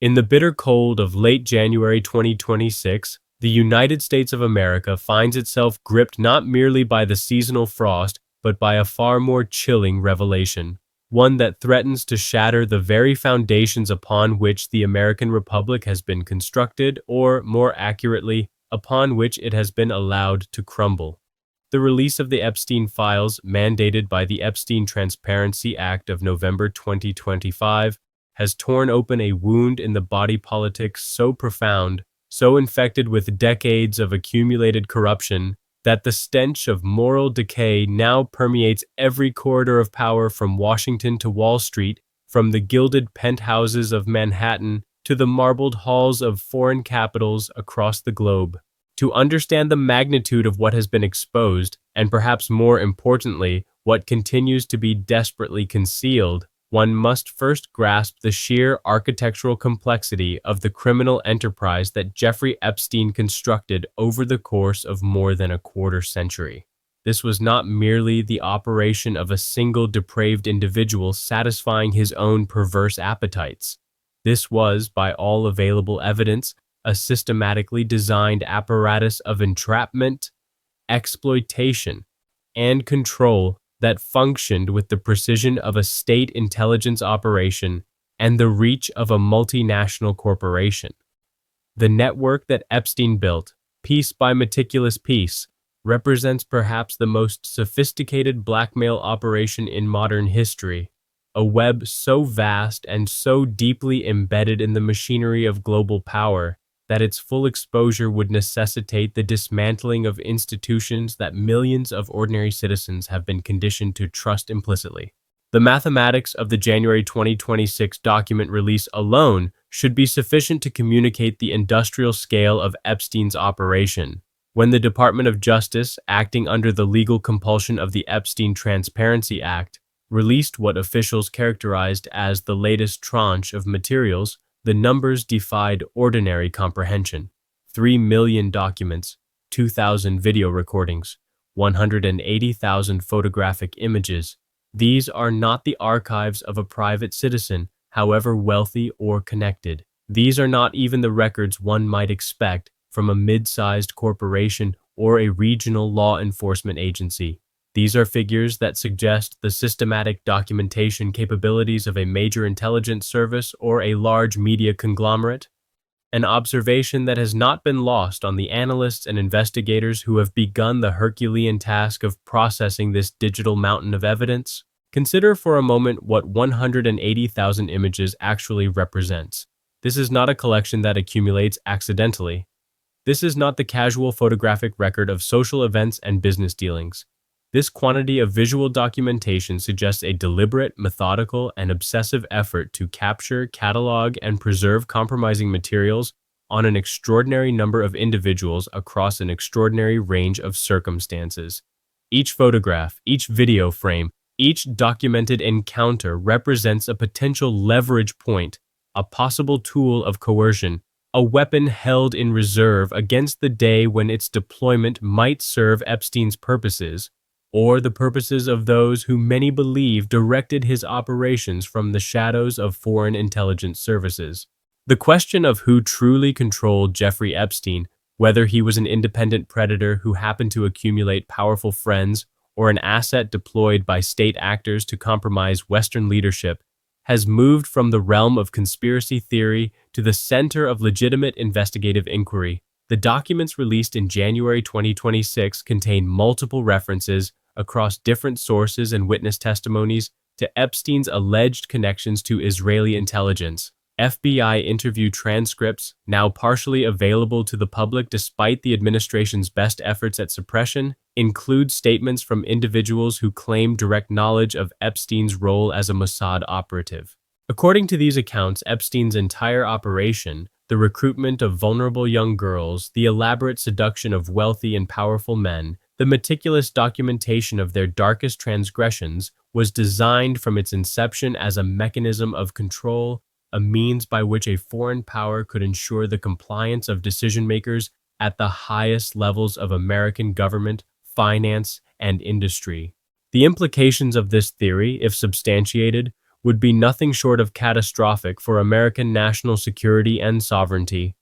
In the bitter cold of late January 2026, the United States of America finds itself gripped not merely by the seasonal frost, but by a far more chilling revelation, one that threatens to shatter the very foundations upon which the American Republic has been constructed, or, more accurately, upon which it has been allowed to crumble. The release of the Epstein files, mandated by the Epstein Transparency Act of November 2025, has torn open a wound in the body politic so profound, so infected with decades of accumulated corruption, that the stench of moral decay now permeates every corridor of power from Washington to Wall Street, from the gilded penthouses of Manhattan to the marbled halls of foreign capitals across the globe. To understand the magnitude of what has been exposed, and perhaps more importantly, what continues to be desperately concealed, one must first grasp the sheer architectural complexity of the criminal enterprise that Jeffrey Epstein constructed over the course of more than a quarter century. This was not merely the operation of a single depraved individual satisfying his own perverse appetites. This was, by all available evidence, a systematically designed apparatus of entrapment, exploitation, and control that functioned with the precision of a state intelligence operation and the reach of a multinational corporation. The network that Epstein built, piece by meticulous piece, represents perhaps the most sophisticated blackmail operation in modern history, a web so vast and so deeply embedded in the machinery of global power that its full exposure would necessitate the dismantling of institutions that millions of ordinary citizens have been conditioned to trust implicitly. The mathematics of the January 2026 document release alone should be sufficient to communicate the industrial scale of Epstein's operation. When the Department of Justice, acting under the legal compulsion of the Epstein Transparency Act, released what officials characterized as the latest tranche of materials, the numbers defied ordinary comprehension. 3 million documents, 2,000 video recordings, 180,000 photographic images. These are not the archives of a private citizen, however wealthy or connected. These are not even the records one might expect from a mid-sized corporation or a regional law enforcement agency. These are figures that suggest the systematic documentation capabilities of a major intelligence service or a large media conglomerate, an observation that has not been lost on the analysts and investigators who have begun the Herculean task of processing this digital mountain of evidence. Consider for a moment what 180,000 images actually represents. This is not a collection that accumulates accidentally. This is not the casual photographic record of social events and business dealings. This quantity of visual documentation suggests a deliberate, methodical, and obsessive effort to capture, catalog, and preserve compromising materials on an extraordinary number of individuals across an extraordinary range of circumstances. Each photograph, each video frame, each documented encounter represents a potential leverage point, a possible tool of coercion, a weapon held in reserve against the day when its deployment might serve Epstein's purposes, or the purposes of those who many believe directed his operations from the shadows of foreign intelligence services. The question of who truly controlled Jeffrey Epstein, whether he was an independent predator who happened to accumulate powerful friends or an asset deployed by state actors to compromise Western leadership, has moved from the realm of conspiracy theory to the center of legitimate investigative inquiry. The documents released in January 2026 contain multiple references across different sources and witness testimonies to Epstein's alleged connections to Israeli intelligence. FBI interview transcripts, now partially available to the public despite the administration's best efforts at suppression, include statements from individuals who claim direct knowledge of Epstein's role as a Mossad operative. According to these accounts, Epstein's entire operation, the recruitment of vulnerable young girls, the elaborate seduction of wealthy and powerful men, the meticulous documentation of their darkest transgressions, was designed from its inception as a mechanism of control, a means by which a foreign power could ensure the compliance of decision-makers at the highest levels of American government, finance, and industry. The implications of this theory, if substantiated, would be nothing short of catastrophic for American national security and sovereignty.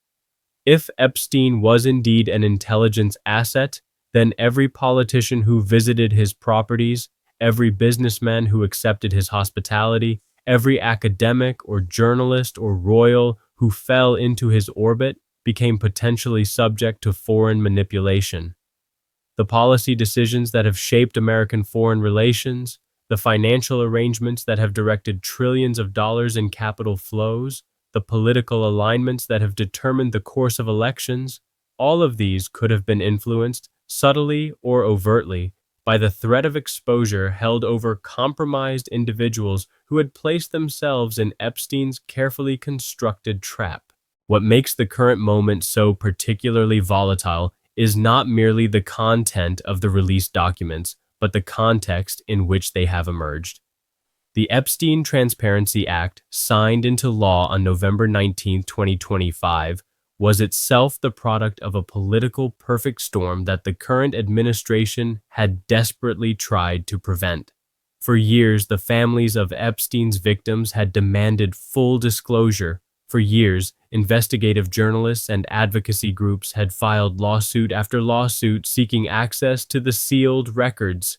If Epstein was indeed an intelligence asset, then every politician who visited his properties, every businessman who accepted his hospitality, every academic or journalist or royal who fell into his orbit became potentially subject to foreign manipulation. The policy decisions that have shaped American foreign relations, the financial arrangements that have directed trillions of dollars in capital flows, the political alignments that have determined the course of elections, all of these could have been influenced, subtly or overtly, by the threat of exposure held over compromised individuals who had placed themselves in Epstein's carefully constructed trap. What makes the current moment so particularly volatile is not merely the content of the released documents, but the context in which they have emerged. The Epstein Transparency Act, signed into law on November 19, 2025, was itself the product of a political perfect storm that the current administration had desperately tried to prevent. For years, the families of Epstein's victims had demanded full disclosure. For years, investigative journalists and advocacy groups had filed lawsuit after lawsuit seeking access to the sealed records.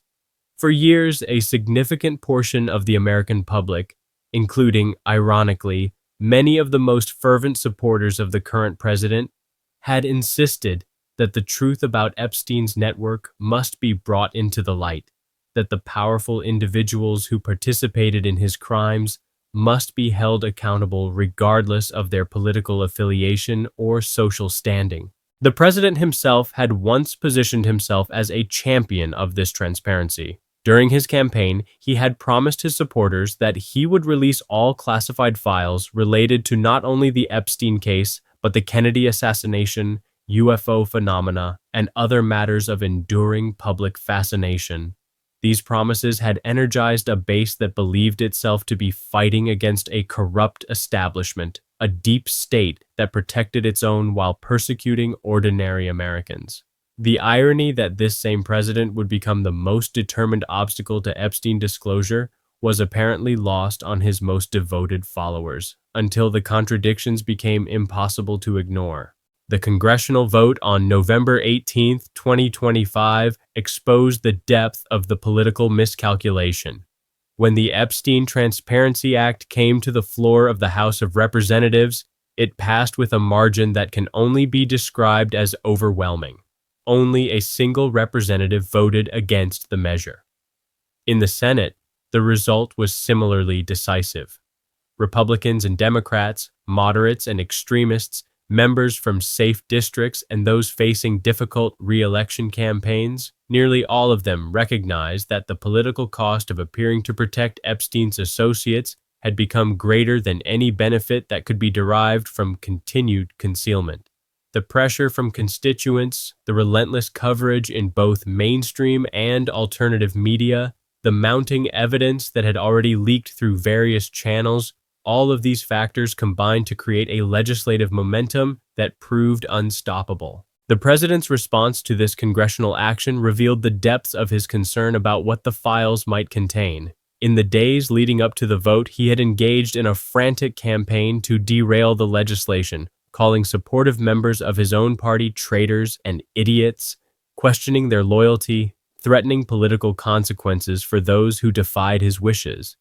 For years, a significant portion of the American public, including, ironically, many of the most fervent supporters of the current president, had insisted that the truth about Epstein's network must be brought into the light, that the powerful individuals who participated in his crimes must be held accountable regardless of their political affiliation or social standing. The president himself had once positioned himself as a champion of this transparency. During his campaign, he had promised his supporters that he would release all classified files related to not only the Epstein case, but the Kennedy assassination, UFO phenomena, and other matters of enduring public fascination. These promises had energized a base that believed itself to be fighting against a corrupt establishment, a deep state that protected its own while persecuting ordinary Americans. The irony that this same president would become the most determined obstacle to Epstein disclosure was apparently lost on his most devoted followers, until the contradictions became impossible to ignore. The congressional vote on November 18, 2025, exposed the depth of the political miscalculation. When the Epstein Transparency Act came to the floor of the House of Representatives, it passed with a margin that can only be described as overwhelming. Only a single representative voted against the measure. In the Senate, the result was similarly decisive. Republicans and Democrats, moderates and extremists, members from safe districts, and those facing difficult re-election campaigns, nearly all of them recognized that the political cost of appearing to protect Epstein's associates had become greater than any benefit that could be derived from continued concealment. The pressure from constituents, the relentless coverage in both mainstream and alternative media, the mounting evidence that had already leaked through various channels, all of these factors combined to create a legislative momentum that proved unstoppable. The president's response to this congressional action revealed the depths of his concern about what the files might contain. In the days leading up to the vote, he had engaged in a frantic campaign to derail the legislation, calling supportive members of his own party traitors and idiots, questioning their loyalty, threatening political consequences for those who defied his wishes.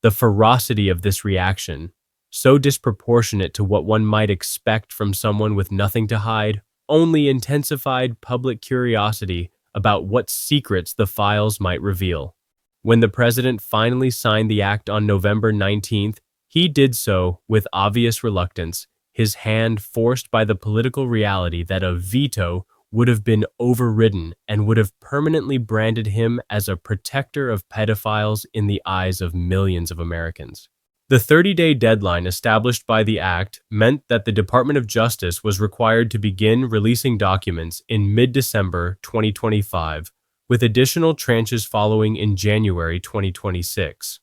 The ferocity of this reaction, so disproportionate to what one might expect from someone with nothing to hide, only intensified public curiosity about what secrets the files might reveal. When the president finally signed the act on November 19th, he did so with obvious reluctance, his hand forced by the political reality that a veto would have been overridden and would have permanently branded him as a protector of pedophiles in the eyes of millions of Americans. The 30-day deadline established by the act meant that the Department of Justice was required to begin releasing documents in mid-December 2025, with additional tranches following in January 2026.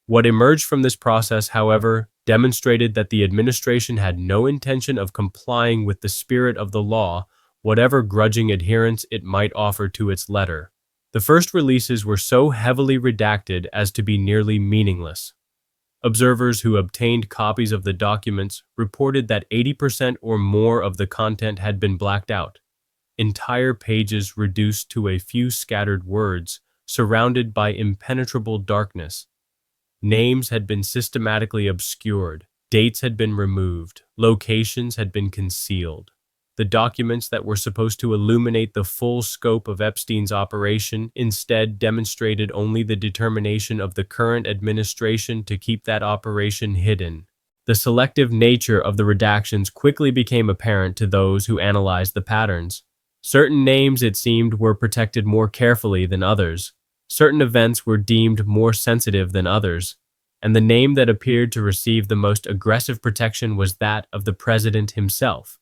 What emerged from this process, however, demonstrated that the administration had no intention of complying with the spirit of the law, whatever grudging adherence it might offer to its letter. The first releases were so heavily redacted as to be nearly meaningless. Observers who obtained copies of the documents reported that 80% or more of the content had been blacked out, entire pages reduced to a few scattered words, surrounded by impenetrable darkness. Names had been systematically obscured, dates had been removed, locations had been concealed. The documents that were supposed to illuminate the full scope of Epstein's operation instead demonstrated only the determination of the current administration to keep that operation hidden. The selective nature of the redactions quickly became apparent to those who analyzed the patterns. Certain names, it seemed, were protected more carefully than others. Certain events were deemed more sensitive than others, and the name that appeared to receive the most aggressive protection was that of the president himself.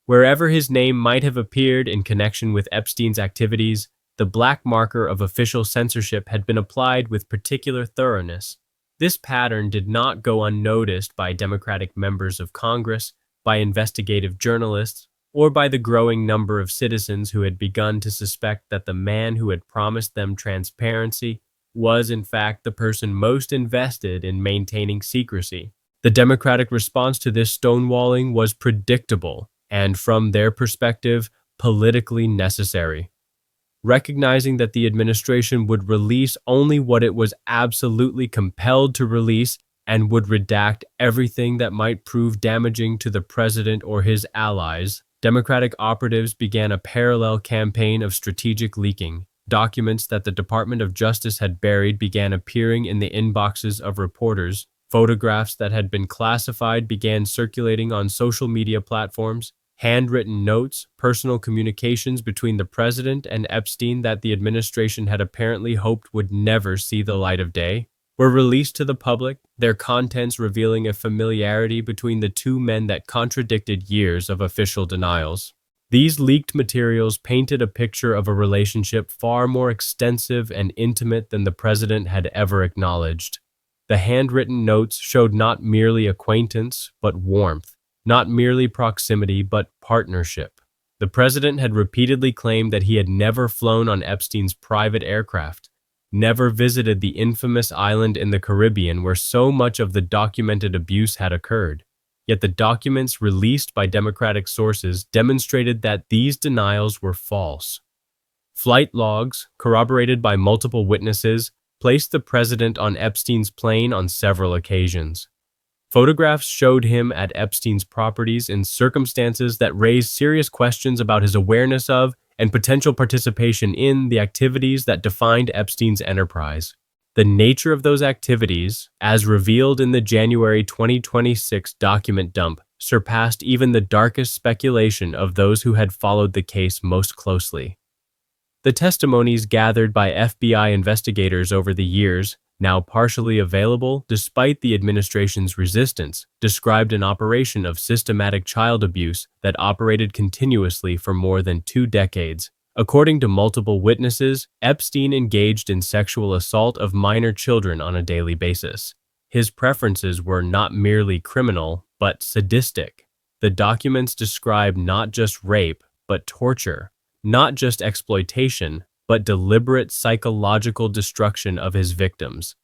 Wherever his name might have appeared in connection with Epstein's activities, the black marker of official censorship had been applied with particular thoroughness. This pattern did not go unnoticed by Democratic members of Congress, by investigative journalists, or by the growing number of citizens who had begun to suspect that the man who had promised them transparency was in fact the person most invested in maintaining secrecy. The Democratic response to this stonewalling was predictable and, from their perspective, politically necessary. Recognizing that the administration would release only what it was absolutely compelled to release and would redact everything that might prove damaging to the president or his allies, Democratic operatives began a parallel campaign of strategic leaking. Documents that the Department of Justice had buried began appearing in the inboxes of reporters. Photographs that had been classified began circulating on social media platforms. Handwritten notes, personal communications between the president and Epstein that the administration had apparently hoped would never see the light of day, were released to the public, their contents revealing a familiarity between the two men that contradicted years of official denials. These leaked materials painted a picture of a relationship far more extensive and intimate than the president had ever acknowledged. The handwritten notes showed not merely acquaintance, but warmth. Not merely proximity, but partnership. The president had repeatedly claimed that he had never flown on Epstein's private aircraft, never visited the infamous island in the Caribbean where so much of the documented abuse had occurred. Yet the documents released by Democratic sources demonstrated that these denials were false. Flight logs, corroborated by multiple witnesses, placed the president on Epstein's plane on several occasions. Photographs showed him at Epstein's properties in circumstances that raised serious questions about his awareness of and potential participation in the activities that defined Epstein's enterprise. The nature of those activities, as revealed in the January 2026 document dump, surpassed even the darkest speculation of those who had followed the case most closely. The testimonies gathered by FBI investigators over the years, now partially available despite the administration's resistance, described an operation of systematic child abuse that operated continuously for more than 2 decades. According to multiple witnesses, Epstein engaged in sexual assault of minor children on a daily basis. His preferences were not merely criminal, but sadistic. The documents describe not just rape, but torture, not just exploitation, but deliberate psychological destruction of his victims.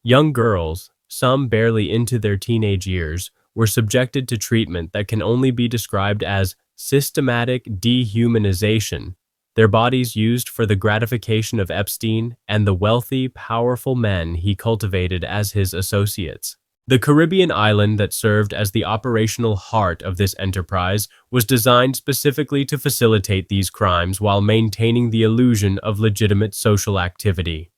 Young girls, some barely into their teenage years, were subjected to treatment that can only be described as systematic dehumanization, their bodies used for the gratification of Epstein and the wealthy, powerful men he cultivated as his associates. The Caribbean island that served as the operational heart of this enterprise was designed specifically to facilitate these crimes while maintaining the illusion of legitimate social activity.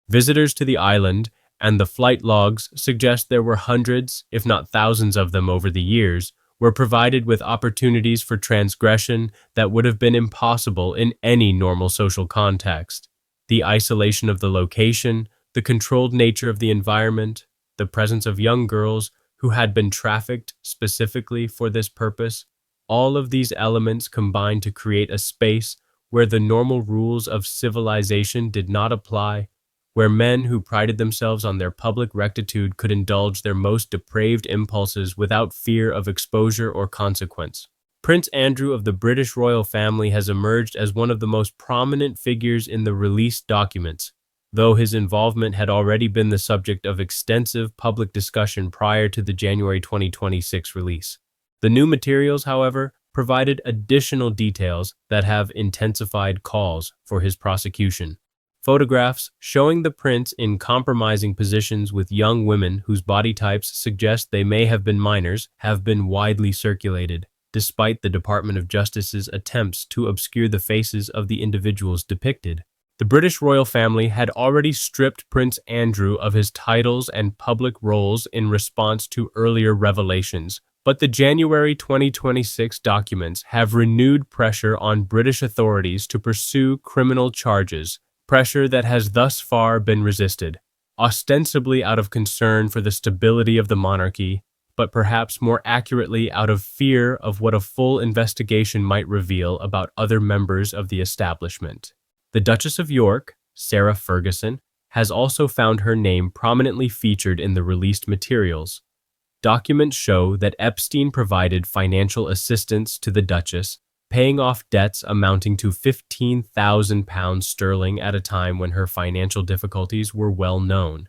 Visitors to the island, and the flight logs suggest there were hundreds, if not thousands of them over the years, were provided with opportunities for transgression that would have been impossible in any normal social context. The isolation of the location, the controlled nature of the environment, the presence of young girls who had been trafficked specifically for this purpose, all of these elements combined to create a space where the normal rules of civilization did not apply, where men who prided themselves on their public rectitude could indulge their most depraved impulses without fear of exposure or consequence. Prince Andrew of the British royal family has emerged as one of the most prominent figures in the released documents. though his involvement had already been the subject of extensive public discussion prior to the January 2026 release. The new materials, however, provided additional details that have intensified calls for his prosecution. Photographs showing the prince in compromising positions with young women whose body types suggest they may have been minors have been widely circulated, despite the Department of Justice's attempts to obscure the faces of the individuals depicted. The British royal family had already stripped Prince Andrew of his titles and public roles in response to earlier revelations, but the January 2026 documents have renewed pressure on British authorities to pursue criminal charges, pressure that has thus far been resisted, ostensibly out of concern for the stability of the monarchy, but perhaps more accurately out of fear of what a full investigation might reveal about other members of the establishment. The Duchess of York, Sarah Ferguson, has also found her name prominently featured in the released materials. Documents show that Epstein provided financial assistance to the Duchess, paying off debts amounting to £15,000 sterling at a time when her financial difficulties were well known.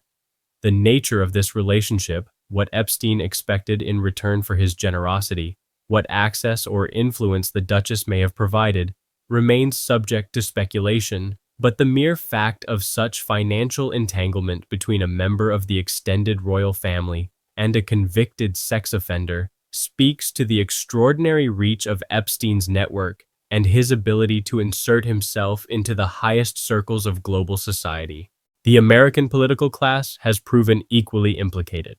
The nature of this relationship, what Epstein expected in return for his generosity, what access or influence the Duchess may have provided, remains subject to speculation, but the mere fact of such financial entanglement between a member of the extended royal family and a convicted sex offender speaks to the extraordinary reach of Epstein's network and his ability to insert himself into the highest circles of global society. The American political class has proven equally implicated.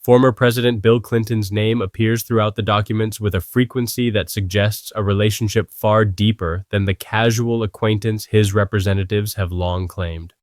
Former President Bill Clinton's name appears throughout the documents with a frequency that suggests a relationship far deeper than the casual acquaintance his representatives have long claimed.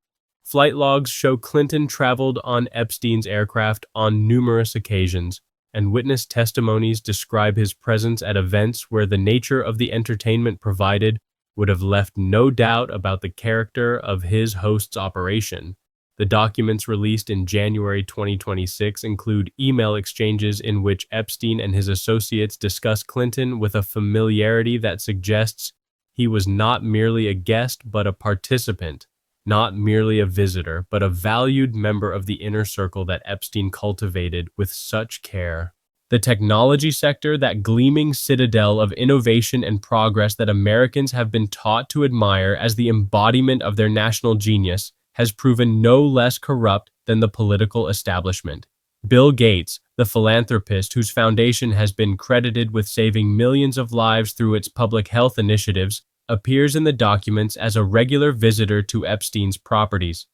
Flight logs show Clinton traveled on Epstein's aircraft on numerous occasions, and witness testimonies describe his presence at events where the nature of the entertainment provided would have left no doubt about the character of his host's operation. The documents released in January 2026 include email exchanges in which Epstein and his associates discuss Clinton with a familiarity that suggests he was not merely a guest but a participant, not merely a visitor, but a valued member of the inner circle that Epstein cultivated with such care. The technology sector, that gleaming citadel of innovation and progress that Americans have been taught to admire as the embodiment of their national genius, has proven no less corrupt than the political establishment. Bill Gates, the philanthropist whose foundation has been credited with saving millions of lives through its public health initiatives, appears in the documents as a regular visitor to Epstein's properties.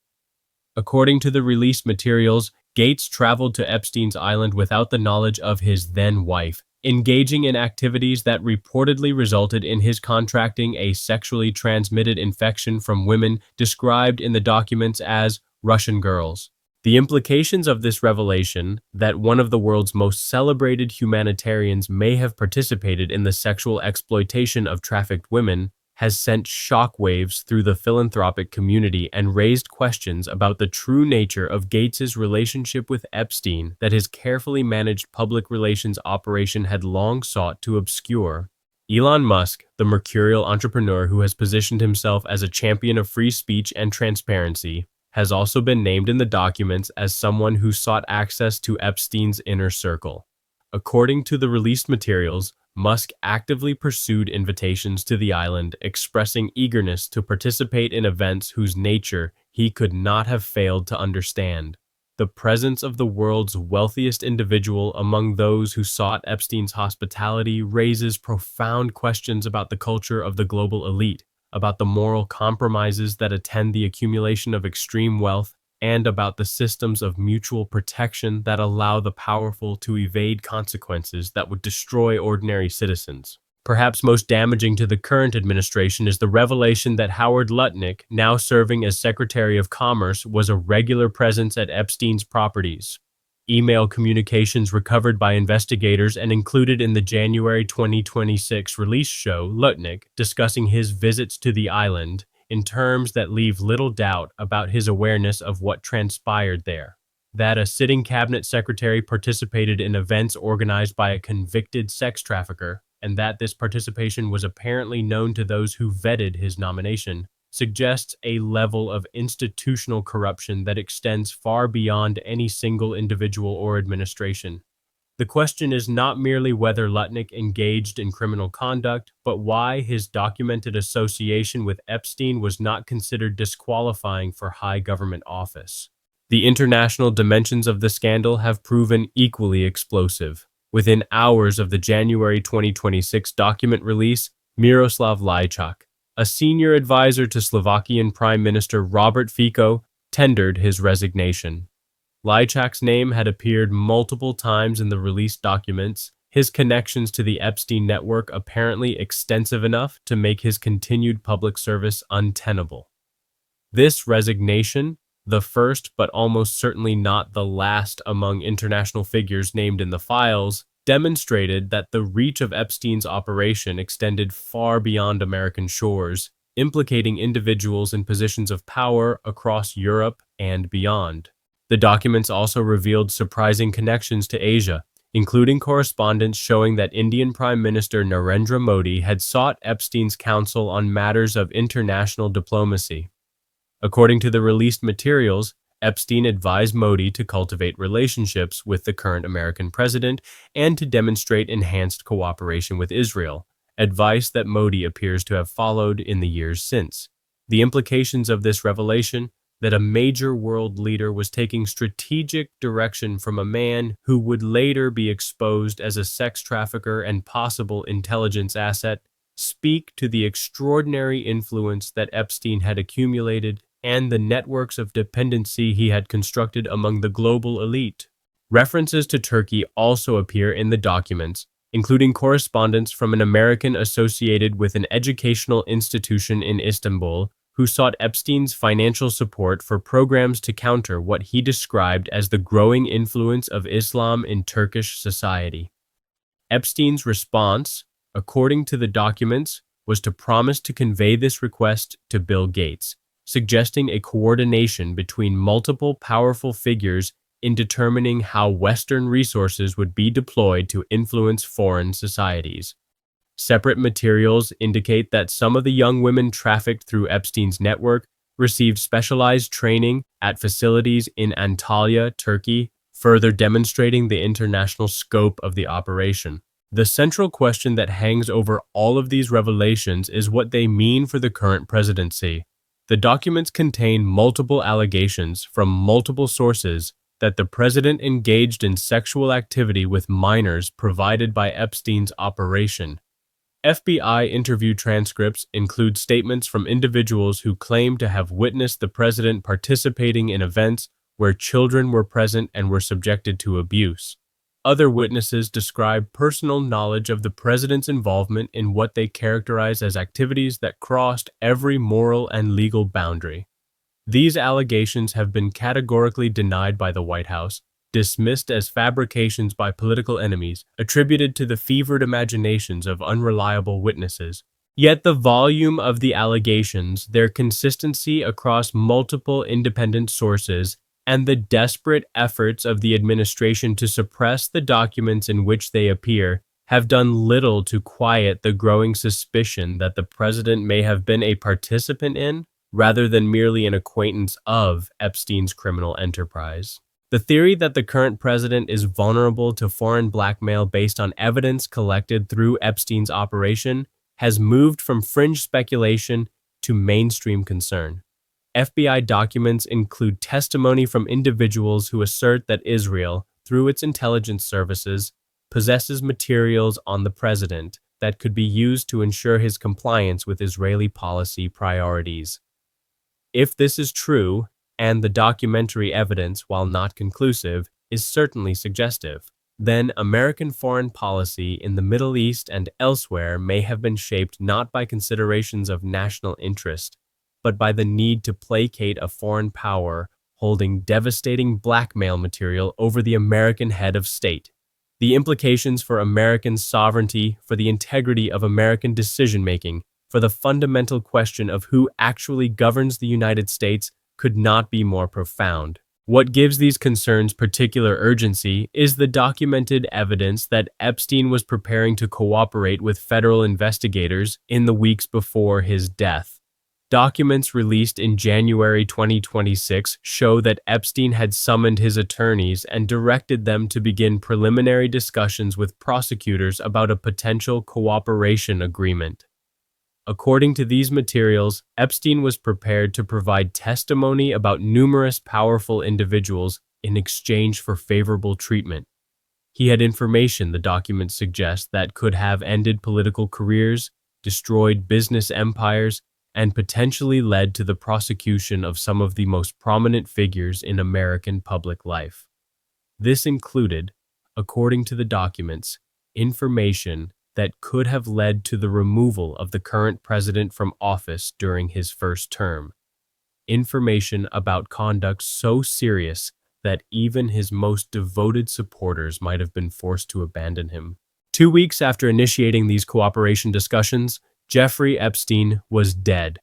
According to the released materials, Gates traveled to Epstein's island without the knowledge of his then-wife, engaging in activities that reportedly resulted in his contracting a sexually transmitted infection from women described in the documents as Russian girls. The implications of this revelation, that one of the world's most celebrated humanitarians may have participated in the sexual exploitation of trafficked women, has sent shockwaves through the philanthropic community and raised questions about the true nature of Gates's relationship with Epstein that his carefully managed public relations operation had long sought to obscure. Elon Musk, the mercurial entrepreneur who has positioned himself as a champion of free speech and transparency, has also been named in the documents as someone who sought access to Epstein's inner circle. According to the released materials, Musk actively pursued invitations to the island, expressing eagerness to participate in events whose nature he could not have failed to understand. The presence of the world's wealthiest individual among those who sought Epstein's hospitality raises profound questions about the culture of the global elite, about the moral compromises that attend the accumulation of extreme wealth, and about the systems of mutual protection that allow the powerful to evade consequences that would destroy ordinary citizens. Perhaps most damaging to the current administration is the revelation that Howard Lutnick, now serving as Secretary of Commerce, was a regular presence at Epstein's properties. Email communications recovered by investigators and included in the January 2026 release show Lutnick discussing his visits to the island in terms that leave little doubt about his awareness of what transpired there. That a sitting cabinet secretary participated in events organized by a convicted sex trafficker, and that this participation was apparently known to those who vetted his nomination, suggests a level of institutional corruption that extends far beyond any single individual or administration. The question is not merely whether Lutnick engaged in criminal conduct, but why his documented association with Epstein was not considered disqualifying for high government office. The international dimensions of the scandal have proven equally explosive. Within hours of the January 2026 document release, Miroslav Lajčák, a senior advisor to Slovakian Prime Minister Robert Fico, tendered his resignation. Lajčák's name had appeared multiple times in the released documents, his connections to the Epstein network apparently extensive enough to make his continued public service untenable. This resignation, the first but almost certainly not the last among international figures named in the files, demonstrated that the reach of Epstein's operation extended far beyond American shores, implicating individuals in positions of power across Europe and beyond. The documents also revealed surprising connections to Asia, including correspondence showing that Indian Prime Minister Narendra Modi had sought Epstein's counsel on matters of international diplomacy. According to the released materials, Epstein advised Modi to cultivate relationships with the current American president and to demonstrate enhanced cooperation with Israel, advice that Modi appears to have followed in the years since. The implications of this revelation, that a major world leader was taking strategic direction from a man who would later be exposed as a sex trafficker and possible intelligence asset, speak to the extraordinary influence that Epstein had accumulated and the networks of dependency he had constructed among the global elite. References to Turkey also appear in the documents, including correspondence from an American associated with an educational institution in Istanbul who sought Epstein's financial support for programs to counter what he described as the growing influence of Islam in Turkish society. Epstein's response, according to the documents, was to promise to convey this request to Bill Gates, suggesting a coordination between multiple powerful figures in determining how Western resources would be deployed to influence foreign societies. Separate materials indicate that some of the young women trafficked through Epstein's network received specialized training at facilities in Antalya, Turkey, further demonstrating the international scope of the operation. The central question that hangs over all of these revelations is what they mean for the current presidency. The documents contain multiple allegations from multiple sources that the president engaged in sexual activity with minors provided by Epstein's operation. FBI interview transcripts include statements from individuals who claim to have witnessed the president participating in events where children were present and were subjected to abuse. Other witnesses describe personal knowledge of the president's involvement in what they characterize as activities that crossed every moral and legal boundary. These allegations have been categorically denied by the White House, dismissed as fabrications by political enemies, attributed to the fevered imaginations of unreliable witnesses. Yet the volume of the allegations, their consistency across multiple independent sources, and the desperate efforts of the administration to suppress the documents in which they appear have done little to quiet the growing suspicion that the president may have been a participant in, rather than merely an acquaintance of, Epstein's criminal enterprise. The theory that the current president is vulnerable to foreign blackmail based on evidence collected through Epstein's operation has moved from fringe speculation to mainstream concern. FBI documents include testimony from individuals who assert that Israel, through its intelligence services, possesses materials on the president that could be used to ensure his compliance with Israeli policy priorities. If this is true, and the documentary evidence, while not conclusive, is certainly suggestive, then American foreign policy in the Middle East and elsewhere may have been shaped not by considerations of national interest, but by the need to placate a foreign power holding devastating blackmail material over the American head of state. The implications for American sovereignty, for the integrity of American decision-making, for the fundamental question of who actually governs the United States could not be more profound. What gives these concerns particular urgency is the documented evidence that Epstein was preparing to cooperate with federal investigators in the weeks before his death. Documents released in January 2026 show that Epstein had summoned his attorneys and directed them to begin preliminary discussions with prosecutors about a potential cooperation agreement. According to these materials, Epstein was prepared to provide testimony about numerous powerful individuals in exchange for favorable treatment. He had information, the documents suggest, that could have ended political careers, destroyed business empires, and potentially led to the prosecution of some of the most prominent figures in American public life. This included, according to the documents, information that could have led to the removal of the current president from office during his first term. Information about conduct so serious that even his most devoted supporters might have been forced to abandon him. 2 weeks after initiating these cooperation discussions, Jeffrey Epstein was dead.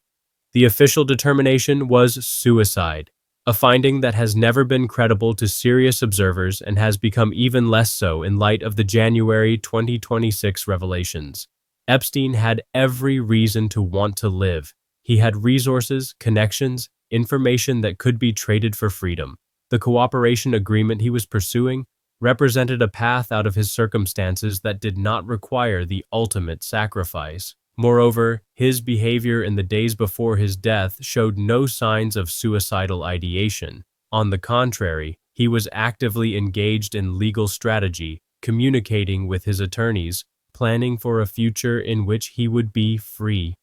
The official determination was suicide, a finding that has never been credible to serious observers and has become even less so in light of the January 2026 revelations. Epstein had every reason to want to live. He had resources, connections, information that could be traded for freedom. The cooperation agreement he was pursuing represented a path out of his circumstances that did not require the ultimate sacrifice. Moreover, his behavior in the days before his death showed no signs of suicidal ideation. On the contrary, he was actively engaged in legal strategy, communicating with his attorneys, planning for a future in which he would be free.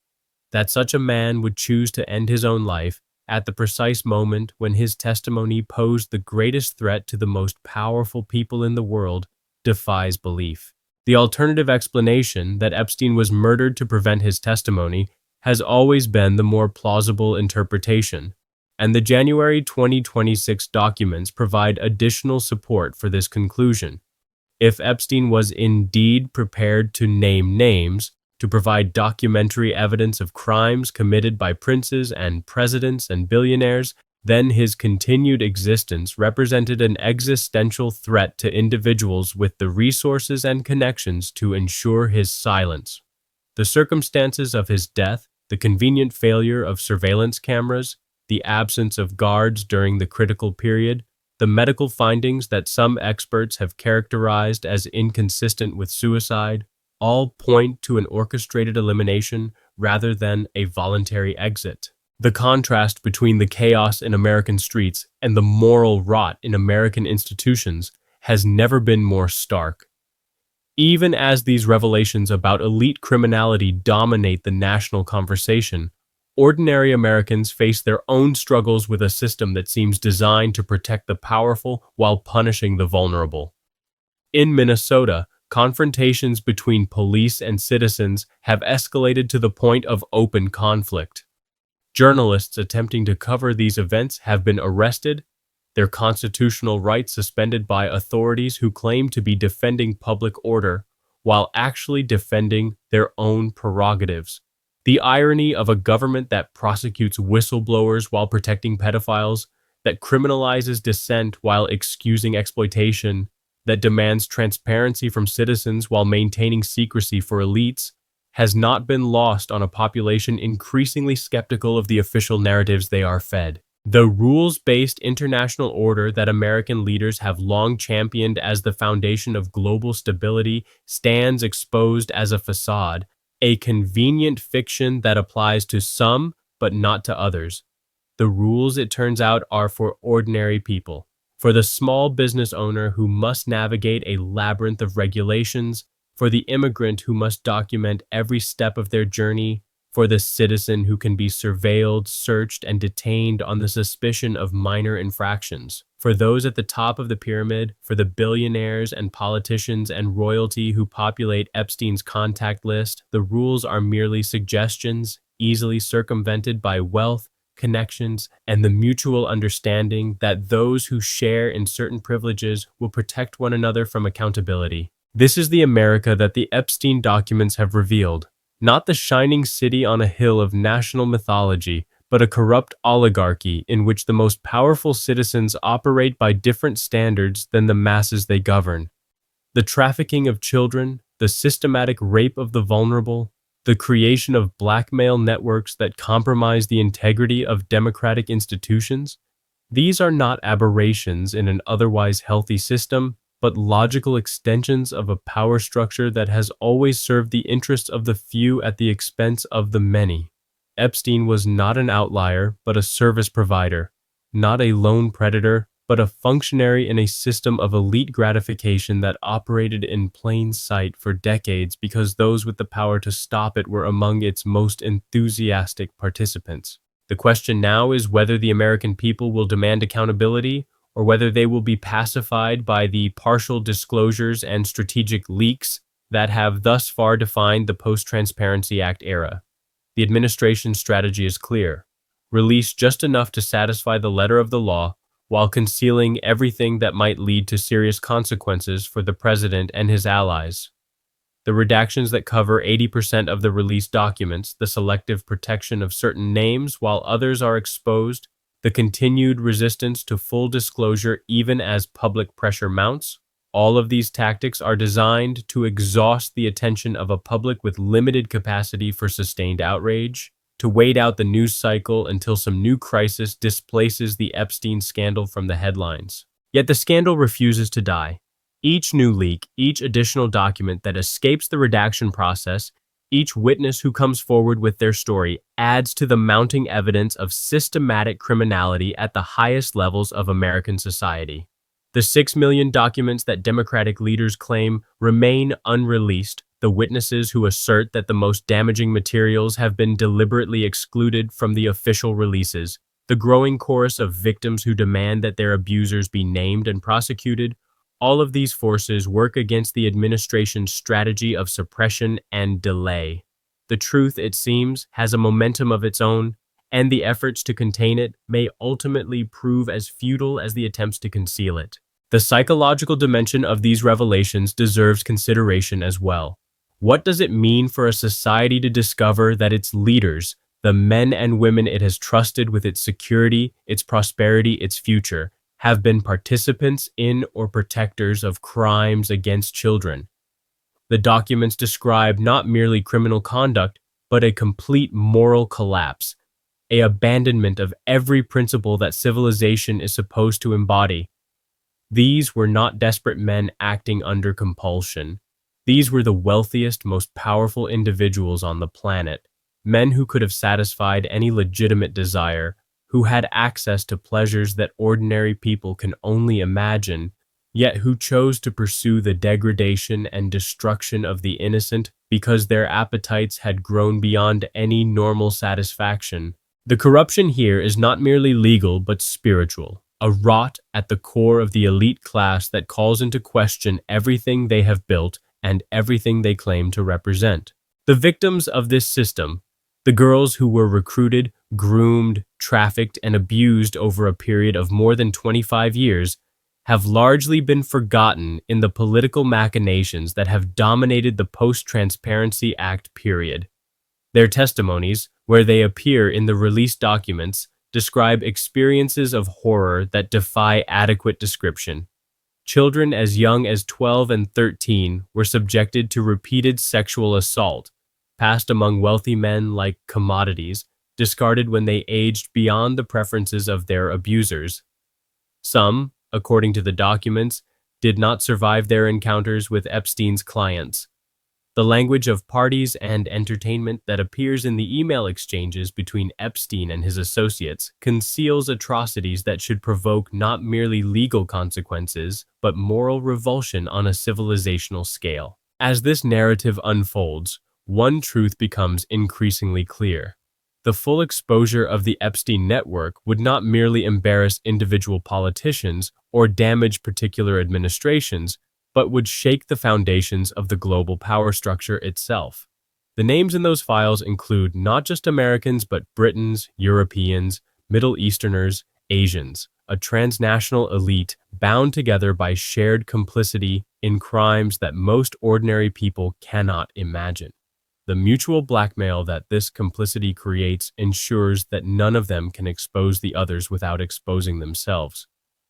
That such a man would choose to end his own life at the precise moment when his testimony posed the greatest threat to the most powerful people in the world defies belief. The alternative explanation that Epstein was murdered to prevent his testimony has always been the more plausible interpretation, and the January 2026 documents provide additional support for this conclusion. If Epstein was indeed prepared to name names, to provide documentary evidence of crimes committed by princes and presidents and billionaires, then his continued existence represented an existential threat to individuals with the resources and connections to ensure his silence. The circumstances of his death, the convenient failure of surveillance cameras, the absence of guards during the critical period, the medical findings that some experts have characterized as inconsistent with suicide, all point to an orchestrated elimination rather than a voluntary exit. The contrast between the chaos in American streets and the moral rot in American institutions has never been more stark. Even as these revelations about elite criminality dominate the national conversation, ordinary Americans face their own struggles with a system that seems designed to protect the powerful while punishing the vulnerable. In Minnesota, confrontations between police and citizens have escalated to the point of open conflict. Journalists attempting to cover these events have been arrested, their constitutional rights suspended by authorities who claim to be defending public order while actually defending their own prerogatives. The irony of a government that prosecutes whistleblowers while protecting pedophiles, that criminalizes dissent while excusing exploitation, that demands transparency from citizens while maintaining secrecy for elites, has not been lost on a population increasingly skeptical of the official narratives they are fed. The rules-based international order that American leaders have long championed as the foundation of global stability stands exposed as a facade, a convenient fiction that applies to some but not to others. The rules, it turns out, are for ordinary people, for the small business owner who must navigate a labyrinth of regulations, for the immigrant who must document every step of their journey, for the citizen who can be surveilled, searched, and detained on the suspicion of minor infractions, for those at the top of the pyramid, for the billionaires and politicians and royalty who populate Epstein's contact list. The rules are merely suggestions, easily circumvented by wealth, connections, and the mutual understanding that those who share in certain privileges will protect one another from accountability. This is the America that the Epstein documents have revealed, not the shining city on a hill of national mythology, but a corrupt oligarchy in which the most powerful citizens operate by different standards than the masses they govern. The trafficking of children, the systematic rape of the vulnerable, the creation of blackmail networks that compromise the integrity of democratic institutions. These are not aberrations in an otherwise healthy system, but logical extensions of a power structure that has always served the interests of the few at the expense of the many. Epstein was not an outlier, but a service provider, not a lone predator, but a functionary in a system of elite gratification that operated in plain sight for decades because those with the power to stop it were among its most enthusiastic participants. The question now is whether the American people will demand accountability or whether they will be pacified by the partial disclosures and strategic leaks that have thus far defined the post-Transparency Act era. The administration's strategy is clear: release just enough to satisfy the letter of the law while concealing everything that might lead to serious consequences for the president and his allies. The redactions that cover 80% of the released documents, the selective protection of certain names while others are exposed, the continued resistance to full disclosure even as public pressure mounts, all of these tactics are designed to exhaust the attention of a public with limited capacity for sustained outrage, to wait out the news cycle until some new crisis displaces the Epstein scandal from the headlines. Yet the scandal refuses to die. Each new leak, each additional document that escapes the redaction process, each witness who comes forward with their story adds to the mounting evidence of systematic criminality at the highest levels of American society. The 6 million documents that Democratic leaders claim remain unreleased, the witnesses who assert that the most damaging materials have been deliberately excluded from the official releases, the growing chorus of victims who demand that their abusers be named and prosecuted, all of these forces work against the administration's strategy of suppression and delay. The truth, it seems, has a momentum of its own, and the efforts to contain it may ultimately prove as futile as the attempts to conceal it. The psychological dimension of these revelations deserves consideration as well. What does it mean for a society to discover that its leaders, the men and women it has trusted with its security, its prosperity, its future, have been participants in or protectors of crimes against children? The documents describe not merely criminal conduct, but a complete moral collapse, an abandonment of every principle that civilization is supposed to embody. These were not desperate men acting under compulsion. These were the wealthiest, most powerful individuals on the planet, men who could have satisfied any legitimate desire, who had access to pleasures that ordinary people can only imagine, yet who chose to pursue the degradation and destruction of the innocent because their appetites had grown beyond any normal satisfaction. The corruption here is not merely legal but spiritual, a rot at the core of the elite class that calls into question everything they have built and everything they claim to represent. The victims of this system, the girls who were recruited, groomed, trafficked, and abused over a period of more than 25 years, have largely been forgotten in the political machinations that have dominated the post-Transparency Act period. Their testimonies, where they appear in the released documents, describe experiences of horror that defy adequate description. Children as young as 12 and 13 were subjected to repeated sexual assault, passed among wealthy men like commodities, discarded when they aged beyond the preferences of their abusers. Some, according to the documents, did not survive their encounters with Epstein's clients. The language of parties and entertainment that appears in the email exchanges between Epstein and his associates conceals atrocities that should provoke not merely legal consequences, but moral revulsion on a civilizational scale. As this narrative unfolds, one truth becomes increasingly clear. The full exposure of the Epstein network would not merely embarrass individual politicians or damage particular administrations, but would shake the foundations of the global power structure itself. The names in those files include not just Americans, but Britons, Europeans, Middle Easterners, Asians, a transnational elite bound together by shared complicity in crimes that most ordinary people cannot imagine. The mutual blackmail that this complicity creates ensures that none of them can expose the others without exposing themselves.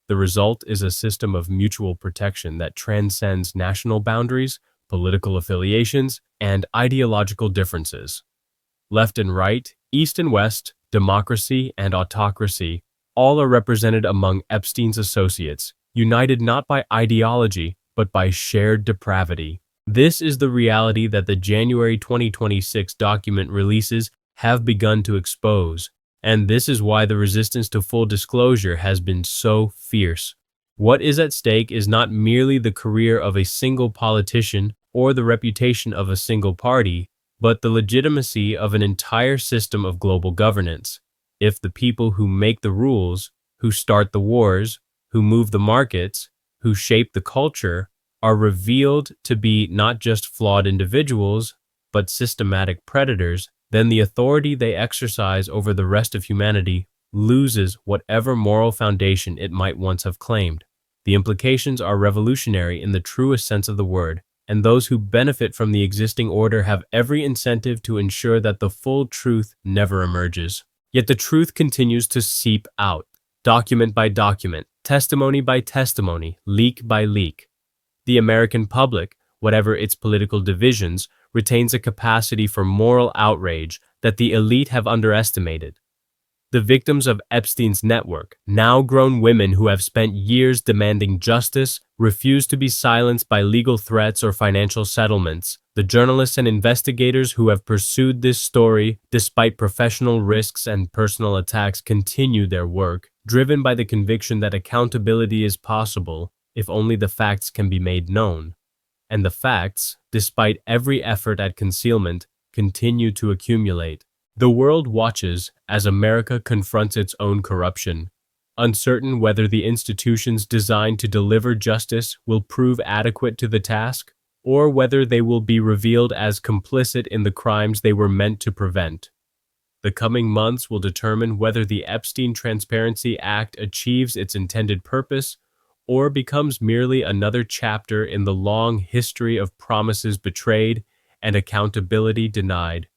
The result is a system of mutual protection that transcends national boundaries, political affiliations, and ideological differences. Left and right, east and west, democracy and autocracy, all are represented among Epstein's associates, united not by ideology, but by shared depravity. This is the reality that the January 2026 document releases have begun to expose, and this is why the resistance to full disclosure has been so fierce. What is at stake is not merely the career of a single politician or the reputation of a single party, but the legitimacy of an entire system of global governance. If the people who make the rules, who start the wars, who move the markets, who shape the culture, are revealed to be not just flawed individuals, but systematic predators, then the authority they exercise over the rest of humanity loses whatever moral foundation it might once have claimed. The implications are revolutionary in the truest sense of the word, and those who benefit from the existing order have every incentive to ensure that the full truth never emerges. Yet the truth continues to seep out, document by document, testimony by testimony, leak by leak. The American public, whatever its political divisions, retains a capacity for moral outrage that the elite have underestimated. The victims of Epstein's network, now grown women who have spent years demanding justice, refuse to be silenced by legal threats or financial settlements. The journalists and investigators who have pursued this story, despite professional risks and personal attacks, continue their work, driven by the conviction that accountability is possible if only the facts can be made known. And the facts, despite every effort at concealment, continue to accumulate. The world watches as America confronts its own corruption, uncertain whether the institutions designed to deliver justice will prove adequate to the task, or whether they will be revealed as complicit in the crimes they were meant to prevent. The coming months will determine whether the Epstein Transparency Act achieves its intended purpose or becomes merely another chapter in the long history of promises betrayed and accountability denied.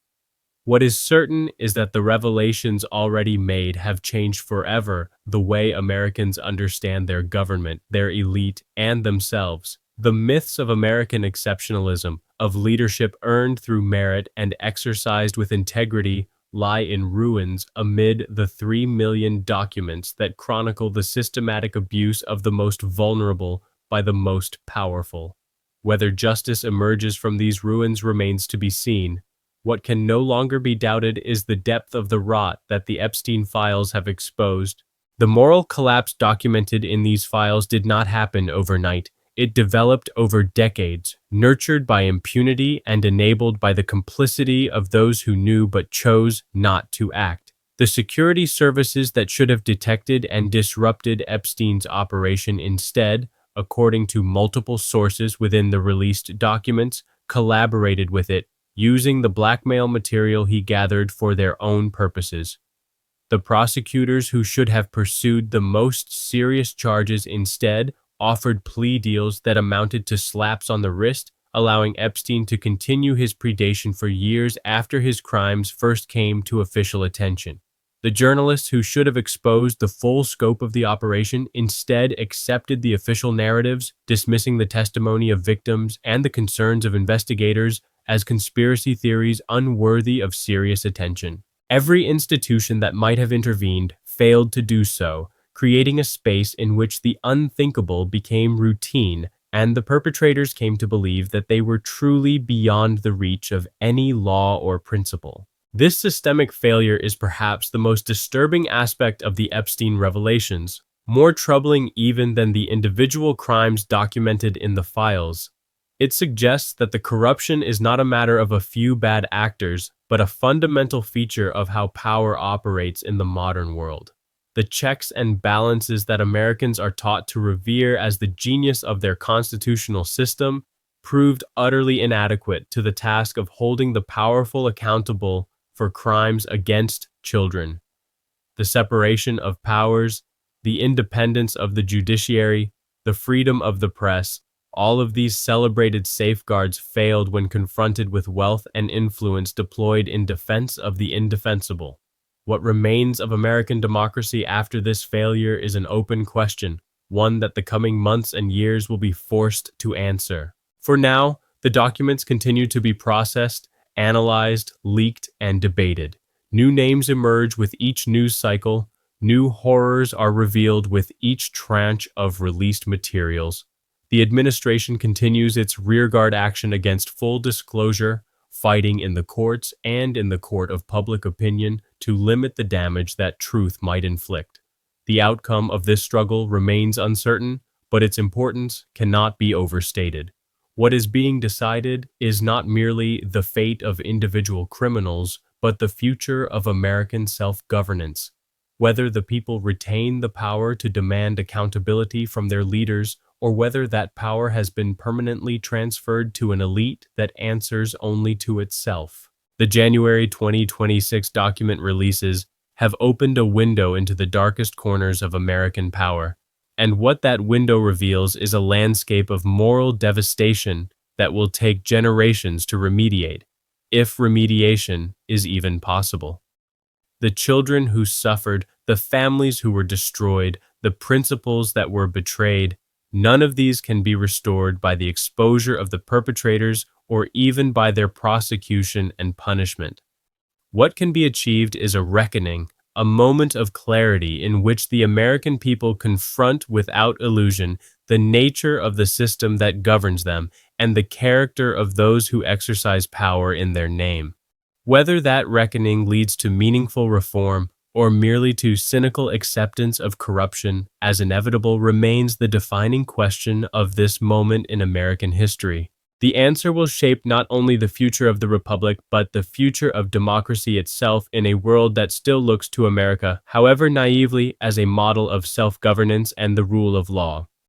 What is certain is that the revelations already made have changed forever the way Americans understand their government, their elite, and themselves. The myths of American exceptionalism, of leadership earned through merit and exercised with integrity, lie in ruins amid the 3 million documents that chronicle the systematic abuse of the most vulnerable by the most powerful. Whether justice emerges from these ruins remains to be seen. What can no longer be doubted is the depth of the rot that the Epstein files have exposed. The moral collapse documented in these files did not happen overnight. It developed over decades, nurtured by impunity and enabled by the complicity of those who knew but chose not to act. The security services that should have detected and disrupted Epstein's operation instead, according to multiple sources within the released documents, collaborated with it, using the blackmail material he gathered for their own purposes. The prosecutors who should have pursued the most serious charges instead offered plea deals that amounted to slaps on the wrist, allowing Epstein to continue his predation for years after his crimes first came to official attention. The journalists who should have exposed the full scope of the operation instead accepted the official narratives, dismissing the testimony of victims and the concerns of investigators as conspiracy theories unworthy of serious attention. Every institution that might have intervened failed to do so, creating a space in which the unthinkable became routine, and the perpetrators came to believe that they were truly beyond the reach of any law or principle. This systemic failure is perhaps the most disturbing aspect of the Epstein revelations, more troubling even than the individual crimes documented in the files. It suggests that the corruption is not a matter of a few bad actors, but a fundamental feature of how power operates in the modern world. The checks and balances that Americans are taught to revere as the genius of their constitutional system proved utterly inadequate to the task of holding the powerful accountable for crimes against children. The separation of powers, the independence of the judiciary, the freedom of the press, all of these celebrated safeguards failed when confronted with wealth and influence deployed in defense of the indefensible. What remains of American democracy after this failure is an open question, one that the coming months and years will be forced to answer. For now, The documents continue to be processed, analyzed, leaked, and debated. New names emerge with each news cycle. New horrors are revealed with each tranche of released materials. The administration continues its rearguard action against full disclosure, fighting in the courts and in the court of public opinion to limit the damage that truth might inflict. The outcome of this struggle remains uncertain, but its importance cannot be overstated. What is being decided is not merely the fate of individual criminals, but the future of American self-governance. Whether the people retain the power to demand accountability from their leaders, or whether that power has been permanently transferred to an elite that answers only to itself. The January 2026 document releases have opened a window into the darkest corners of American power. And what that window reveals is a landscape of moral devastation that will take generations to remediate, if remediation is even possible. The children who suffered, the families who were destroyed, the principles that were betrayed, none of these can be restored by the exposure of the perpetrators or even by their prosecution and punishment. What can be achieved is a reckoning, a moment of clarity in which the American people confront without illusion the nature of the system that governs them and the character of those who exercise power in their name. Whether that reckoning leads to meaningful reform or merely to cynical acceptance of corruption as inevitable remains the defining question of this moment in American history. The answer will shape not only the future of the Republic, but the future of democracy itself in a world that still looks to America, however naively, as a model of self-governance and the rule of law.